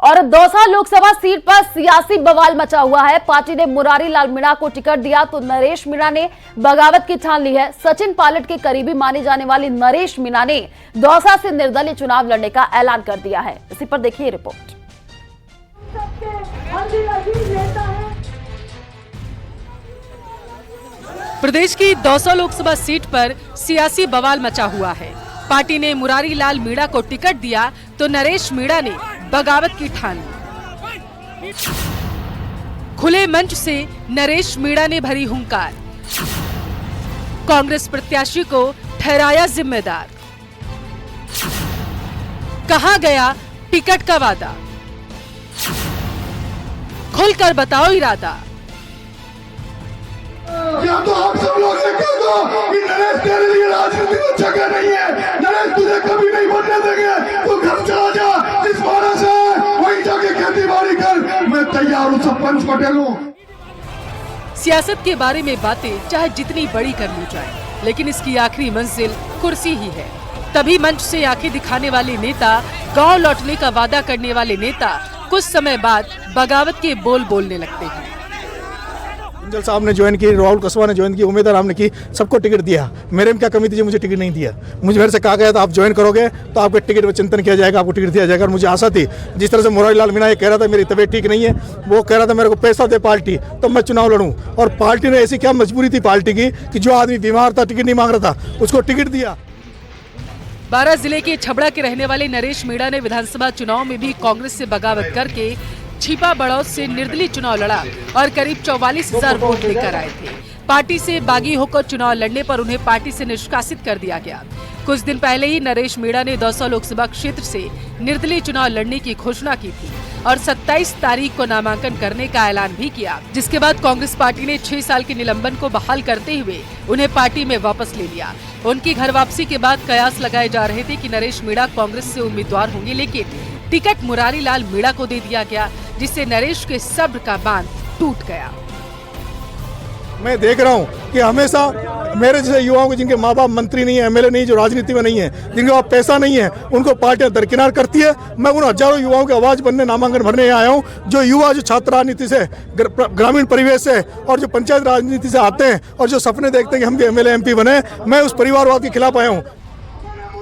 और दौसा लोकसभा सीट पर सियासी बवाल मचा हुआ है। पार्टी ने मुरारी लाल मीणा को टिकट दिया तो नरेश मीणा ने बगावत की ठान ली है। सचिन पायलट के करीबी माने जाने वाली नरेश मीणा ने दौसा से निर्दलीय चुनाव लड़ने का ऐलान कर दिया है। इसी पर देखिए रिपोर्ट। प्रदेश की दौसा लोकसभा सीट पर सियासी बवाल मचा हुआ है। पार्टी ने मुरारी लाल मीणा को टिकट दिया तो नरेश मीणा ने बगावत की ठान ली। खुले मंच से नरेश मीणा ने भरी हुंकार, कांग्रेस प्रत्याशी को ठहराया जिम्मेदार। कहा गया टिकट का वादा, खुलकर बताओ इरादा। या तो आप सब लोग से कह दो कि नरेश तेरे लिए राजनीति में जगह नहीं है, नरेश तुझे कभी नहीं बनने देंगे, तू घर चला जा, जिस बारे से वहीं जाके खेती बाड़ी कर, मैं तैयार हूँ, सरपंच पटेल हूँ। सियासत के बारे में बातें चाहे जितनी बड़ी कर ली जाए, लेकिन इसकी आखिरी मंजिल कुर्सी ही है। तभी मंच से आंखें दिखाने वाले नेता, गांव लौटने का वादा करने वाले नेता कुछ समय बाद बगावत के बोल बोलने लगते हैं। इंजल साहब ने ज्वाइन की, राहुल कसवा ने ज्वाइन की, उम्मीदवार हमने की, सबको टिकट दिया। मेरे में क्या कमी थी, मुझे टिकट नहीं दिया। मुझे मेरे से कहा गया था आप ज्वाइन करोगे तो आपके टिकट में चिंतन किया जाएगा, आपको टिकट दिया जाएगा। और मुझे आशा थी, जिस तरह से मुरारी लाल मीणा ये कह रहा था मेरी तबीयत ठीक नहीं है, वो कह रहा था मेरे को पैसा दे पार्टी तो मैं चुनाव लड़ूं, और पार्टी ने ऐसी क्या मजबूरी थी पार्टी की कि जो आदमी बीमार था, टिकट नहीं मांग रहा था, उसको टिकट दिया। बारां जिले के छबड़ा के रहने वाले नरेश मीणा ने विधानसभा चुनाव में भी कांग्रेस से बगावत करके छिपा बड़ौद से निर्दलीय चुनाव लड़ा और करीब 44,000 वोट लेकर आए थे। पार्टी से बागी होकर चुनाव लड़ने पर उन्हें पार्टी से निष्कासित कर दिया गया। कुछ दिन पहले ही नरेश मीणा ने दौसा लोकसभा क्षेत्र से निर्दलीय चुनाव लड़ने की घोषणा की थी और 27 तारीख को नामांकन करने का ऐलान भी किया, जिसके बाद कांग्रेस पार्टी ने 6 साल के निलंबन को बहाल करते हुए उन्हें पार्टी में वापस ले लिया। उनकी घर वापसी के बाद कयास लगाए जा रहे थे कि नरेश मीणा कांग्रेस से उम्मीदवार होंगे, लेकिन टिकट मुरारी लाल मीणा को दे दिया गया, जिससे नरेश के सब्र का बांध टूट गया। मैं देख रहा हूँ कि हमेशा मेरे जैसे युवाओं को, जिनके माँ बाप मंत्री नहीं है, एमएलए नहीं, जो राजनीति में नहीं है, जिनके पास पैसा नहीं है, उनको पार्टियां दरकिनार करती है। मैं उन हजारों युवाओं की आवाज बनने, नामांकन भरने आया हूँ, जो युवा जो छात्र राजनीति से, ग्रामीण परिवेश से और जो पंचायत राजनीति से आते हैं और जो सपने देखते हैं कि हम भी एमएलए एमपी बने। मैं उस परिवारवाद के खिलाफ आया हूँ।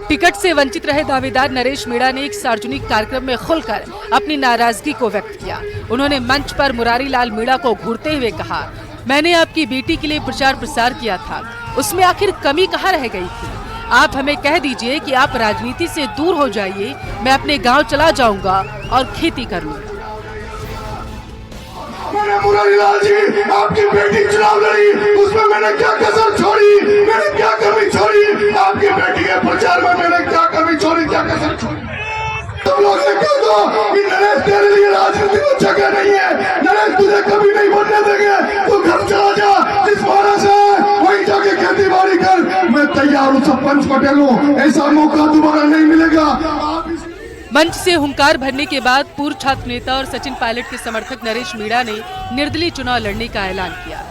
टिकट से वंचित रहे दावेदार नरेश मीणा ने एक सार्वजनिक कार्यक्रम में खुलकर अपनी नाराजगी को व्यक्त किया। उन्होंने मंच पर मुरारी लाल मीणा को घूरते हुए कहा, मैंने आपकी बेटी के लिए प्रचार प्रसार किया था, उसमें आखिर कमी कहाँ रह गई थी? आप हमें कह दीजिए कि आप राजनीति से दूर हो जाइए, मैं अपने गांव चला जाऊंगा और खेती कर लूंगा। मैंने मुरारी लाल जी आपकी बेटी चुनाव लड़ी, उसमें मैंने क्या कसर छोड़ी, मैंने क्या कमी छोड़ी, आपकी बेटी के प्रचार में मैंने क्या कमी छोड़ी, क्या कसर छोड़ी। तुम लोग से कह दो कि नरेश तेरे लिए राजनीति में जगह नहीं है, नरेश तुझे कभी नहीं बनने देंगे, तू घर चला जा, जिस बारे से वहीं जाके खेती बाड़ी कर, मैं तैयार हूँ, सरपंच पटेल हूँ, ऐसा मौका दोबारा नहीं मिलेगा। मंच से हुंकार भरने के बाद पूर्व छात्र नेता और सचिन पायलट के समर्थक नरेश मीणा ने निर्दलीय चुनाव लड़ने का ऐलान किया।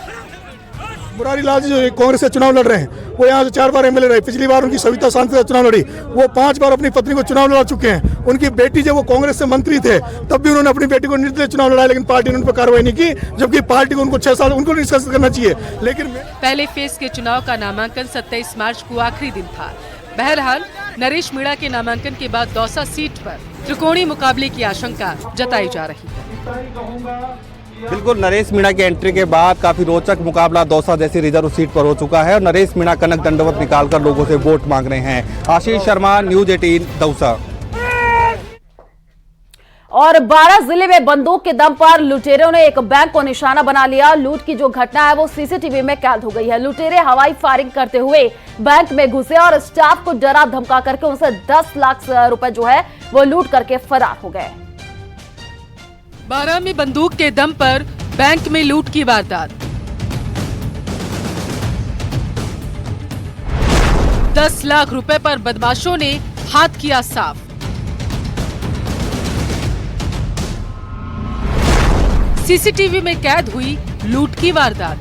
मुरारी लाल जी जो कांग्रेस से चुनाव लड़ रहे हैं, वो यहाँ से 4 बार एमएलए रहे। पिछली बार उनकी सविता शांति से चुनाव लड़ी, वो 5 बार अपनी पत्नी को चुनाव लड़ा चुके हैं। उनकी बेटी जब वो कांग्रेस से मंत्री थे, तब भी उन्होंने अपनी बेटी को निर्दलीय चुनाव लड़ाया, लेकिन पार्टी ने उन पर कार्रवाई नहीं की, जबकि पार्टी को उनको 6 साल उनको निष्कासित करना चाहिए। लेकिन पहले फेज के चुनाव का नामांकन 27 मार्च को आखिरी दिन था। बहरहाल नरेश मीणा के नामांकन के बाद दौसा सीट पर त्रिकोणीय मुकाबले की आशंका जताई जा रही है। बिल्कुल, नरेश मीणा की एंट्री के बाद काफी रोचक मुकाबला दौसा जैसी रिजर्व सीट पर हो चुका है और नरेश मीणा कनक दंडवत निकालकर लोगों से वोट मांग रहे हैं। आशीष शर्मा, न्यूज़ 18 दौसा। और बारां जिले में बंदूक के दम पर लुटेरों ने एक बैंक को निशाना बना लिया। लूट की जो घटना है वो सीसीटीवी में कैद हो गई है। लुटेरे हवाई फायरिंग करते हुए बैंक में घुसे और स्टाफ को डरा धमका करके उनसे 10 लाख रुपए जो है वो लूट करके फरार हो गए। बारां में बंदूक के दम पर बैंक में लूट की वारदात। 10 लाख रुपए पर बदमाशों ने हाथ किया साफ। सीसीटीवी में कैद हुई लूट की वारदात।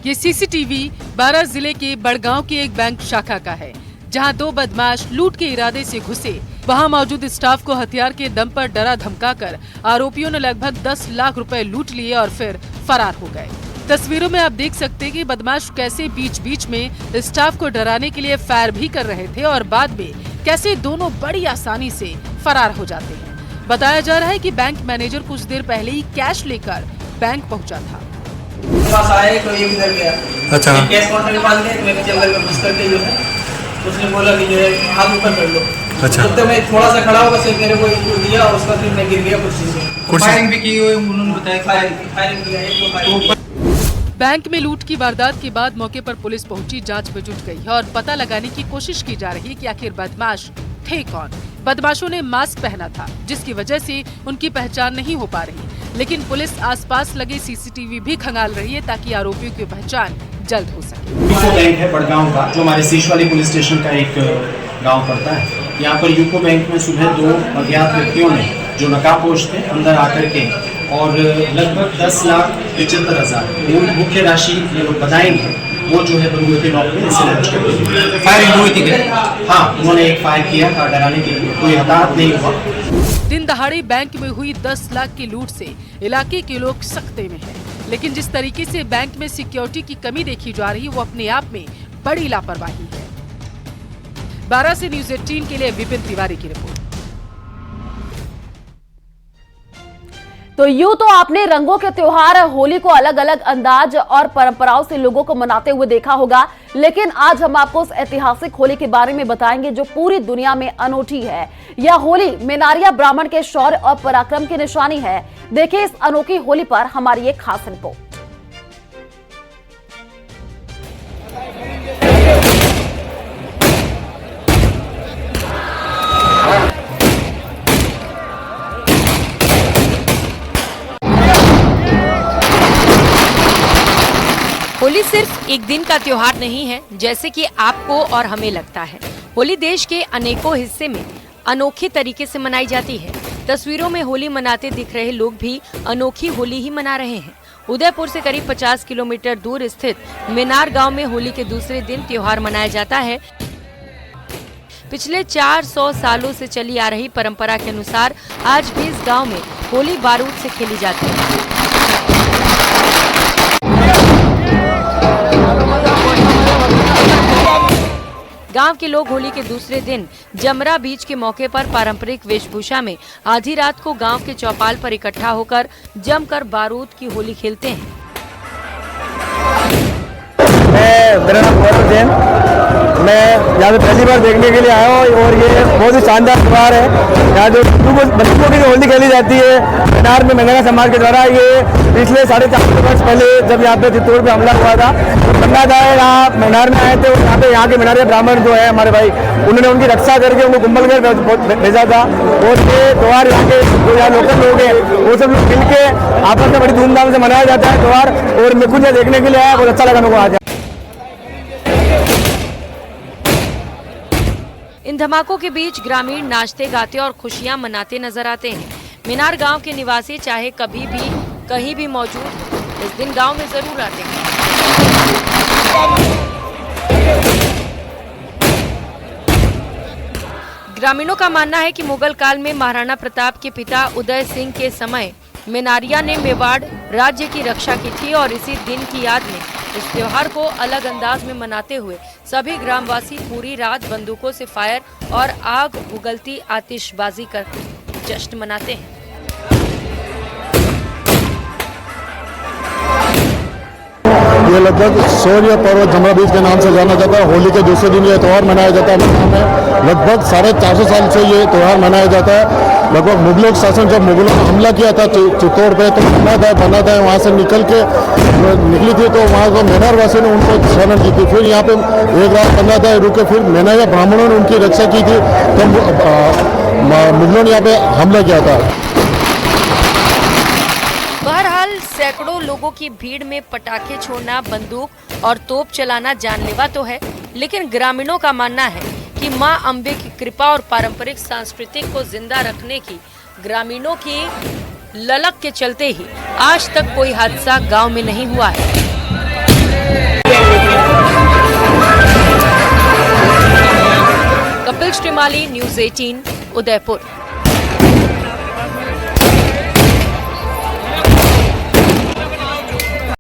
ये सीसीटीवी बारां जिले के बड़गांव की एक बैंक शाखा का है, जहां 2 बदमाश लूट के इरादे से घुसे। वहां मौजूद स्टाफ को हथियार के दम पर डरा धमकाकर आरोपियों ने लगभग 10 लाख रुपए लूट लिए और फिर फरार हो गए। तस्वीरों में आप देख सकते हैं कि बदमाश कैसे बीच बीच में स्टाफ को डराने के लिए फायर भी कर रहे थे और बाद में कैसे दोनों बड़ी आसानी से फरार हो जाते हैं। बताया जा रहा है कि बैंक मैनेजर कुछ देर पहले ही कैश लेकर बैंक पहुंचा था। पास आए तो ये इधर गया। अच्छा। कैश काउंटर के पास गए, मेरे जंगल में घुस करके जो है उसने बोला कि जो है हाथ ऊपर कर लो। अच्छा। जब तक मैं थोड़ा सा खड़ा होगा सिर्फ मेरे को दिया और उसका फिर मैं गिर गया कुर्सी से। फायरिंग भी की हुई, उन्होंने बताया फायरिंग किया है। बैंक में लूट की वारदात के बाद मौके पर पुलिस पहुंची, जांच में जुट गई है और पता लगाने की कोशिश की जा रही है कि आखिर बदमाश थे कौन। बदमाशों ने मास्क पहना था, जिसकी वजह से उनकी पहचान नहीं हो पा रही, लेकिन पुलिस आसपास लगे सीसीटीवी भी खंगाल रही है ताकि आरोपियों की पहचान जल्द हो सके। यूको बैंक है बड़गांव का, जो हमारे सीशवाली पुलिस स्टेशन का एक गांव पड़ता है। यहाँ पर यूको बैंक में सुबह 2 अज्ञात व्यक्तियों ने जो नकाबपोश थे अंदर आकर के और लगभग 10,75,000 मुख्य राशि ये लोग बताएंगे, वो जो है बंदूक के नोक में इसे लॉन्च कर दी। फायरिंग हुई थी क्या? हाँ, उन्होंने एक फायर किया था डराने के लिए, कोई हताहत नहीं हुआ। दिन दहाड़े बैंक में हुई 10 लाख की लूट से इलाके के लोग सख्ते में हैं, लेकिन जिस तरीके से बैंक में सिक्योरिटी की कमी देखी जा रही है वो अपने आप में बड़ी लापरवाही है। 12 से न्यूज़ 18 के लिए विपिन तिवारी की रिपोर्ट। तो यूं तो आपने रंगों के त्योहार होली को अलग अलग अंदाज और परंपराओं से लोगों को मनाते हुए देखा होगा, लेकिन आज हम आपको उस ऐतिहासिक होली के बारे में बताएंगे जो पूरी दुनिया में अनूठी है। यह होली मेनारिया ब्राह्मण के शौर्य और पराक्रम की निशानी है। देखिए इस अनोखी होली पर हमारी एक खास रिपोर्ट। होली सिर्फ एक दिन का त्योहार नहीं है जैसे कि आपको और हमें लगता है। होली देश के अनेकों हिस्से में अनोखे तरीके से मनाई जाती है। तस्वीरों में होली मनाते दिख रहे लोग भी अनोखी होली ही मना रहे हैं। उदयपुर से करीब 50 किलोमीटर दूर स्थित मेनार गांव में होली के दूसरे दिन त्योहार मनाया जाता है। पिछले 400 सालों से चली आ रही परंपरा के अनुसार आज भी इस गांव में होली बारूद से खेली जाती है। गांव के लोग होली के दूसरे दिन जमरा बीच के मौके पर पारंपरिक वेशभूषा में आधी रात को गांव के चौपाल पर इकट्ठा होकर जमकर बारूद की होली खेलते हैं। मेरा नाम गौरव जैन, मैं यहाँ पे पहली बार देखने के लिए आया हूँ और ये बहुत ही शानदार त्योहार है। यहाँ जो बंदूकों की होली खेली जाती है मेनार में मेनारा समाज के द्वारा, ये पिछले 450 वर्ष पहले जब यहाँ पे चित्तौड़ पे हमला हुआ था तो गंगा दाए यहाँ मेनार में आए थे और यहाँ पे यहाँ के मेनारिया ब्राह्मण जो है हमारे भाई, उन्होंने उनकी रक्षा करके उनको कुंभलगढ़ भेजा था। और ये त्योहार यहाँ के जो यहाँ लोकल लोग हैं वो सब लोग मिल के आपस में बड़ी धूमधाम से मनाया जाता है त्योहार। और मैं खुद देखने के लिए आया, बहुत अच्छा लगा मेरे को आज। इन धमाकों के बीच ग्रामीण नाचते गाते और खुशियां मनाते नजर आते हैं। मीनार गांव के निवासी चाहे कभी भी कहीं भी मौजूद इस दिन गांव में जरूर आते हैं। ग्रामीणों का मानना है कि मुगल काल में महाराणा प्रताप के पिता उदय सिंह के समय मेनारिया ने मेवाड़ राज्य की रक्षा की थी और इसी दिन की याद में इस त्योहार को अलग अंदाज में मनाते हुए सभी ग्रामवासी पूरी रात बंदूकों से फायर और आग उगलती आतिशबाजी कर जश्न मनाते हैं। ये लगभग शौर्य पर्व जमरा बीज के नाम से जाना जाता है। होली के दूसरे दिन ये त्यौहार मनाया जाता है। लगभग 450 साल से ये त्यौहार मनाया जाता है। लगभग मुगलों का शासन, जब मुगलों ने हमला किया था चित्तौड़ पे, तो बना था वहाँ से निकली थी, तो वहाँ को मेनार वासी ने उनको शरण की थी। फिर यहाँ पे एक रात 15 दिन रुके, फिर मेनारिया ब्राह्मणों ने उनकी रक्षा की थी, तो मुगलों ने यहाँ पे हमला किया था। बहरहाल सैकड़ों लोगों की भीड़ में पटाखे छोड़ना, बंदूक और तोप चलाना जानलेवा तो है, लेकिन ग्रामीणों का मानना है कि मां अम्बे की कृपा और पारंपरिक सांस्कृतिक को जिंदा रखने की ग्रामीणों की ललक के चलते ही आज तक कोई हादसा गांव में नहीं हुआ है। कपिल श्रीमाली, न्यूज 18 उदयपुर।